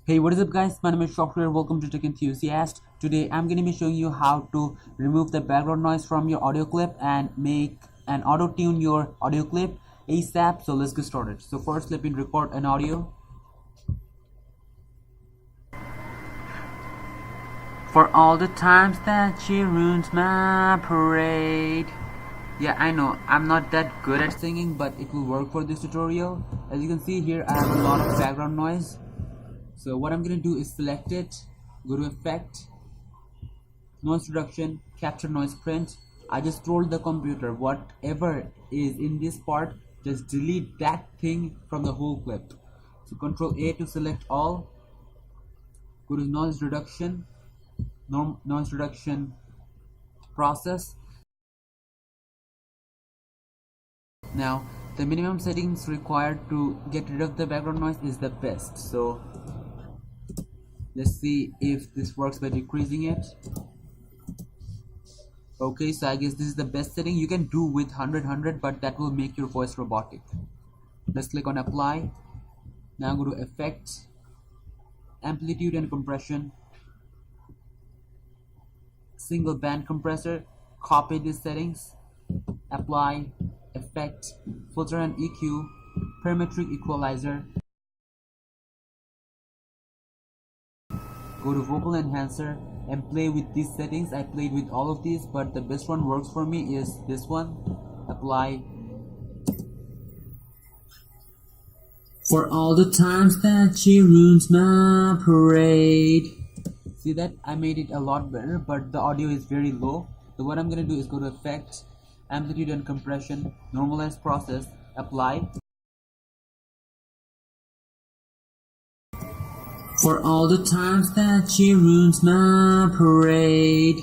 Hey, what is up guys, my name is Software. Welcome to Tech Enthusiast. Today I'm going to be showing you how to remove the background noise from your audio clip and make and auto-tune your audio clip ASAP. So let's get started. So first let me record an audio. For all the times that she ruins my parade. Yeah, I know I'm not that good at singing, but it will work for this tutorial. As you can see here, I have a lot of background noise. So what I'm gonna do is select it, go to Effect, Noise Reduction, Capture Noise Print. I just told the computer whatever is in this part, just delete that thing from the whole clip. So Control A to select all, go to Noise Reduction, Noise Reduction Process. Now the minimum settings required to get rid of the background noise is the best. So let's see if this works by decreasing it. Okay, so I guess this is the best setting. You can do with 100, but that will make your voice robotic. Let's click on Apply. Now go to Effect, Amplitude and Compression, Single Band Compressor. Copy these settings, Apply, Effect, Filter and EQ, Parametric Equalizer. Go to Vocal Enhancer and play with these settings. I played with all of these, but the best one works for me is this one. Apply. For all the times that she ruins my parade. See that? I made it a lot better, but the audio is very low. So what I'm gonna do is go to Effect, Amplitude and Compression, Normalize Process, Apply. For all the times that she ruins my parade.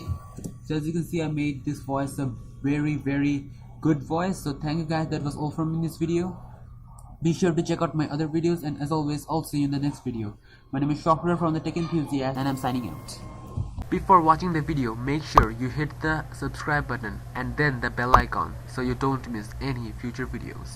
So as you can see, I made this voice a very good voice. So thank you guys, that was all from me in this video. Be sure to check out my other videos, and as always, I'll see you in the next video. My name is Software from the Tech Enthusiast, and I'm signing out. Before watching the video, make sure you hit the subscribe button and then the bell icon so you don't miss any future videos.